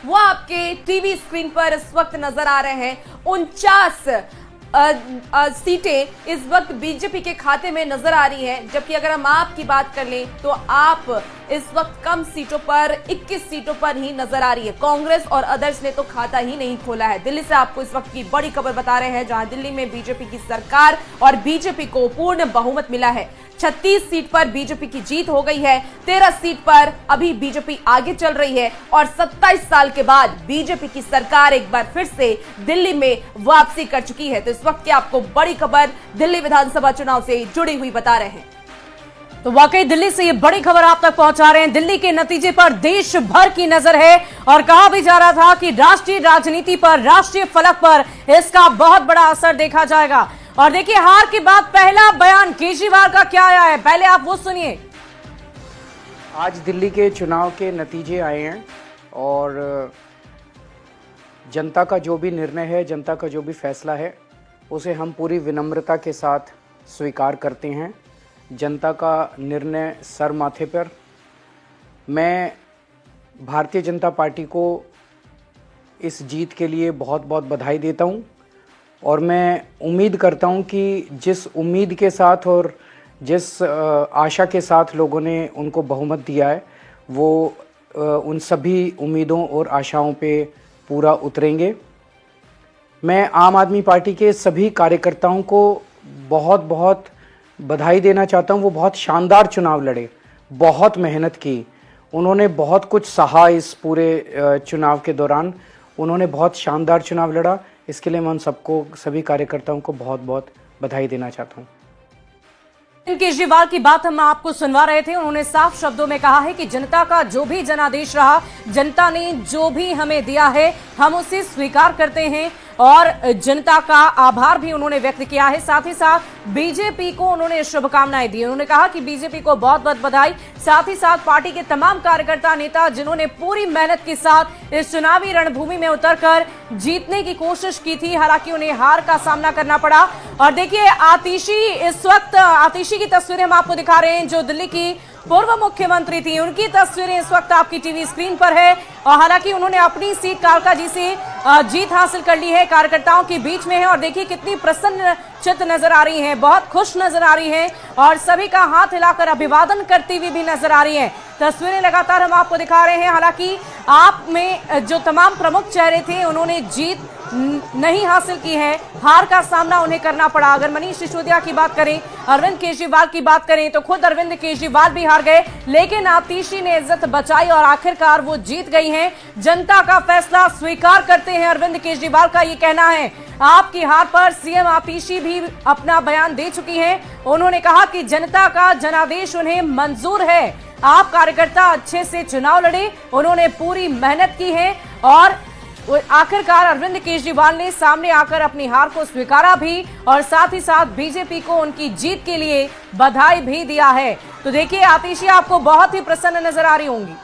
वो आपके TV screen पर इस वक्त नजर आ रहे हैं। 49 सीटें इस वक्त बीजेपी के खाते में नजर आ रही हैं, जबकि अगर हम आपकी बात कर लें तो आप इस वक्त कम सीटों पर 21 सीटों पर ही नजर आ रही है। कांग्रेस और अदर्स ने तो खाता ही नहीं खोला है। दिल्ली से आपको इस वक्त की बड़ी खबर बता रहे हैं, जहां दिल्ली में बीजेपी की सरकार और बीजेपी को पूर्ण बहुमत मिला है। 36 सीट पर बीजेपी की जीत हो गई है। 13 सीट पर अभी बीजेपी आगे चल रही है और 27 साल के बाद बीजेपी की सरकार एक बार फिर से दिल्ली में वापसी कर चुकी है। तो इस वक्त की आपको बड़ी खबर दिल्ली विधानसभा चुनाव से जुड़ी हुई बता रहे हैं। तो वाकई दिल्ली से ये बड़ी खबर आप तक पहुंचा रहे हैं। दिल्ली के नतीजे पर देश भर की नजर है और कहा भी जा रहा था कि राष्ट्रीय राजनीति पर, राष्ट्रीय फलक पर इसका बहुत बड़ा असर देखा जाएगा। और देखिए, हार के बाद पहला बयान केजरीवाल का क्या आया है, पहले आप वो सुनिए। आज दिल्ली के चुनाव के नतीजे आए हैं और जनता का जो भी निर्णय है, जनता का जो भी फैसला है, उसे हम पूरी विनम्रता के साथ स्वीकार करते हैं। जनता का निर्णय सर माथे पर। मैं भारतीय जनता पार्टी को इस जीत के लिए बहुत बहुत बधाई देता हूं और मैं उम्मीद करता हूं कि जिस उम्मीद के साथ और जिस आशा के साथ लोगों ने उनको बहुमत दिया है, वो उन सभी उम्मीदों और आशाओं पे पूरा उतरेंगे। मैं आम आदमी पार्टी के सभी कार्यकर्ताओं को बहुत बहुत बधाई देना चाहता हूं। वो बहुत शानदार चुनाव लड़े, बहुत मेहनत की, उन्होंने बहुत कुछ सहा इस पूरे चुनाव के दौरान। उन्होंने बहुत शानदार चुनाव लड़ा। इसके लिए मैं उन सबको, सभी कार्यकर्ताओं को बहुत बहुत बधाई देना चाहता हूं। केजरीवाल की बात हम आपको सुनवा रहे थे। उन्होंने साफ शब्दों में कहा है कि जनता का जो भी जनादेश रहा, जनता ने जो भी हमें दिया है, हम उसे स्वीकार करते हैं और जनता का आभार भी उन्होंने व्यक्त किया है। साथ ही साथ बीजेपी को उन्होंने शुभकामनाएं दी। उन्होंने कहा कि बीजेपी को बहुत बहुत बधाई। साथ ही साथ पार्टी के तमाम कार्यकर्ता, नेता जिन्होंने पूरी मेहनत के साथ इस चुनावी रणभूमि में उतरकर जीतने की कोशिश की थी, हालांकि उन्हें हार का सामना करना पड़ा। और देखिए, आतिशी, इस वक्त आतिशी की तस्वीरें हम आपको दिखा रहे हैं, जो दिल्ली की पूर्व मुख्यमंत्री थी। उनकी तस्वीरें इस वक्त आपकी टीवी स्क्रीन पर है और हालांकि उन्होंने अपनी सीट कालका जी से जीत हासिल कर ली है, कार्यकर्ताओं के बीच में है। और देखिए कितनी प्रसन्न चित्त नजर आ रही हैं, बहुत खुश नजर आ रही हैं और सभी का हाथ हिलाकर अभिवादन करती हुई भी नजर आ रही हैं। तस्वीरें लगातार हम आपको दिखा रहे हैं। हालांकि आप में जो तमाम प्रमुख चेहरे थे, उन्होंने जीत नहीं हासिल की है, हार का सामना उन्हें करना पड़ा। अगर मनीष सिसोदिया की बात करें, अरविंद केजरीवाल की बात करें, तो खुद अरविंद केजरीवाल भी हार गए, लेकिन आतिशी ने इज्जत बचाई और आखिरकार वो जीत गई हैं। जनता का फैसला स्वीकार करते हैं, अरविंद केजरीवाल का ये कहना है। आपकी हार पर सीएम आतिशी भी अपना बयान दे चुकी हैं। उन्होंने कहा कि जनता का जनादेश उन्हें मंजूर है। आप कार्यकर्ता अच्छे से चुनाव लड़े, उन्होंने पूरी मेहनत की है और आखिरकार अरविंद केजरीवाल ने सामने आकर अपनी हार को स्वीकारा भी और साथ ही साथ बीजेपी को उनकी जीत के लिए बधाई भी दिया है। तो देखिए, आतिशी आपको बहुत ही प्रसन्न नजर आ रही होंगी।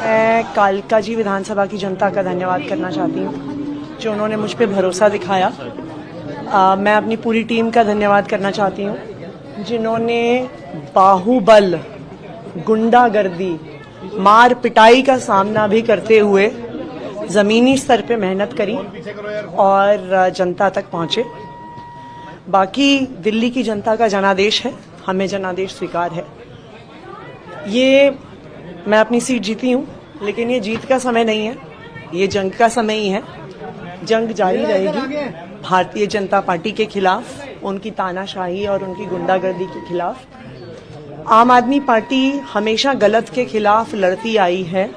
मैं कालका जी विधानसभा की जनता का धन्यवाद करना चाहती हूँ, जो उन्होंने मुझ पे भरोसा दिखाया। मैं अपनी पूरी टीम का धन्यवाद करना चाहती हूँ, जिन्होंने बाहुबल, गुंडागर्दी, मार पिटाई का सामना भी करते हुए ज़मीनी स्तर पे मेहनत करी और जनता तक पहुँचे। बाकी दिल्ली की जनता का जनादेश है, हमें जनादेश स्वीकार है। ये मैं अपनी सीट जीती हूँ, लेकिन ये जीत का समय नहीं है, ये जंग का समय ही है। जंग जारी रहेगी भारतीय जनता पार्टी के खिलाफ, उनकी तानाशाही और उनकी गुंडागर्दी के खिलाफ। आम आदमी पार्टी हमेशा गलत के खिलाफ लड़ती आई है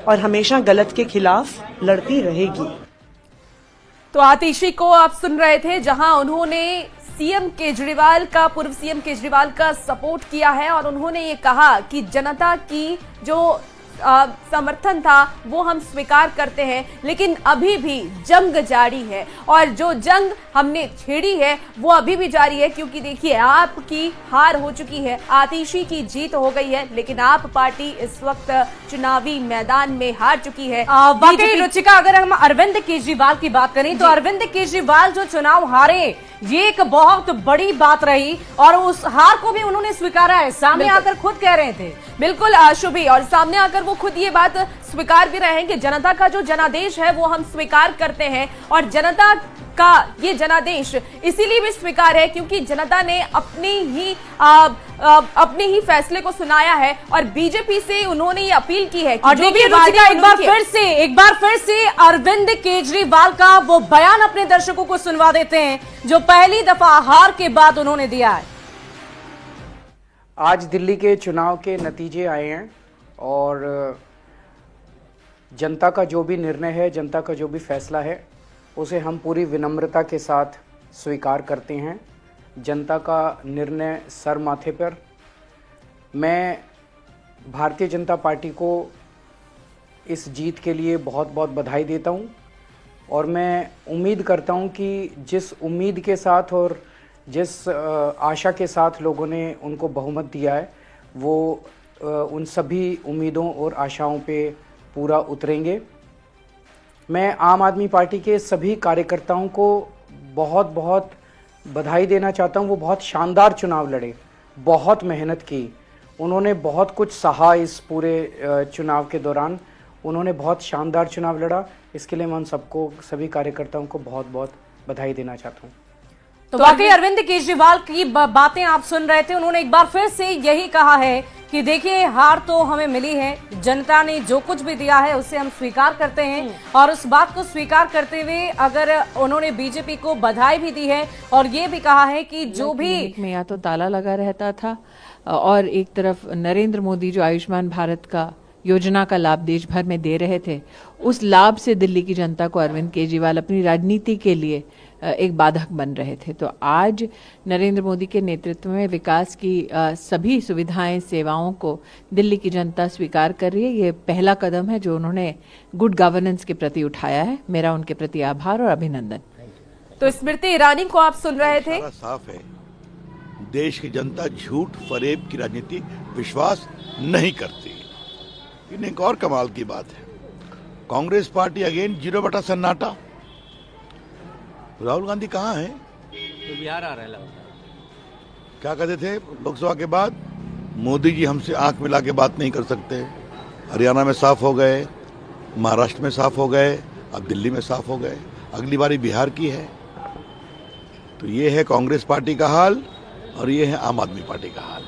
और हमेशा गलत के खिलाफ लड़ती रहेगी। तो आतिशी को आप सुन रहे थे, जहां उन्होंने सीएम केजरीवाल का, पूर्व सीएम केजरीवाल का सपोर्ट किया है और उन्होंने ये कहा कि जनता की जो समर्थन था वो हम स्वीकार करते हैं, लेकिन अभी भी जंग जारी है और जो जंग हमने छेड़ी है वो अभी भी जारी है, क्योंकि देखिए आपकी हार हो चुकी है, आतिशी की जीत हो गई है, लेकिन आप पार्टी इस वक्त चुनावी मैदान में हार चुकी है। वाकई रुचिका, अगर हम अरविंद केजरीवाल की बात करें तो अरविंद केजरीवाल जो चुनाव हारे ये एक बहुत बड़ी बात रही और उस हार को भी उन्होंने स्वीकारा है, सामने आकर खुद कह रहे थे। बिल्कुल शुभी, और सामने आकर वो खुद ये बात स्वीकार भी रहे हैं कि जनता का जो जनादेश है वो हम स्वीकार करते हैं, और जनता का ये जनादेश इसीलिए भी स्वीकार है क्योंकि जनता ने अपने ही फैसले को सुनाया है और बीजेपी से उन्होंने ये अपील की है कि और जो भी रुचिका, एक बार फिर से अरविंद केजरीवाल का वो बयान अपने दर्शकों को सुनवा देते हैं जो पहली दफा हार के बाद उन्होंने दिया है। आज दिल्ली के चुनाव के नतीजे आए हैं और जनता का जो भी निर्णय है, जनता का जो भी फैसला है, उसे हम पूरी विनम्रता के साथ स्वीकार करते हैं। जनता का निर्णय सर माथे पर। मैं भारतीय जनता पार्टी को इस जीत के लिए बहुत बहुत बधाई देता हूं और मैं उम्मीद करता हूं कि जिस उम्मीद के साथ और जिस आशा के साथ लोगों ने उनको बहुमत दिया है वो उन सभी उम्मीदों और आशाओं पे पूरा उतरेंगे। मैं आम आदमी पार्टी के सभी कार्यकर्ताओं को बहुत बहुत बधाई देना चाहता हूं। वो बहुत शानदार चुनाव लड़े, बहुत मेहनत की, उन्होंने बहुत कुछ सहा इस पूरे चुनाव के दौरान, उन्होंने बहुत शानदार चुनाव लड़ा। इसके लिए मैं उन सबको, सभी कार्यकर्ताओं को बहुत बहुत बधाई देना चाहता हूं। तो वाकई अरविंद केजरीवाल की बातें आप सुन रहे थे, उन्होंने एक बार फिर से यही कहा है कि देखिए हार तो हमें मिली है, जनता ने जो कुछ भी दिया है उसे हम स्वीकार करते हैं और उस बात को स्वीकार करते हुए अगर उन्होंने बीजेपी को बधाई भी दी है और ये भी कहा है कि जो भी में या तो ताला लगा रहता था और एक तरफ नरेंद्र मोदी जो आयुष्मान भारत का योजना का लाभ देश भर में दे रहे थे, उस लाभ से दिल्ली की जनता को अरविंद केजरीवाल अपनी राजनीति के लिए एक बाधक बन रहे थे। तो आज नरेंद्र मोदी के नेतृत्व में विकास की सभी सुविधाएं, सेवाओं को दिल्ली की जनता स्वीकार कर रही है। ये पहला कदम है जो उन्होंने गुड गवर्नेंस के प्रति उठाया है। मेरा उनके प्रति आभार और अभिनंदन। तो स्मृति ईरानी को आप सुन रहे थे। साफ है, देश की जनता झूठ फरेब की राजनीति विश्वास नहीं करती। लेकिन एक और कमाल की बात है, कांग्रेस पार्टी अगेन 0 बटा सन्नाटा। राहुल गांधी कहाँ हैं? तो बिहार आ रहे हैं। क्या कहते थे लोकसभा के बाद? मोदी जी हमसे आंख मिला के बात नहीं कर सकते। हरियाणा में साफ हो गए, महाराष्ट्र में साफ हो गए, अब दिल्ली में साफ हो गए, अगली बारी बिहार की है। तो ये है कांग्रेस पार्टी का हाल और ये है आम आदमी पार्टी का हाल।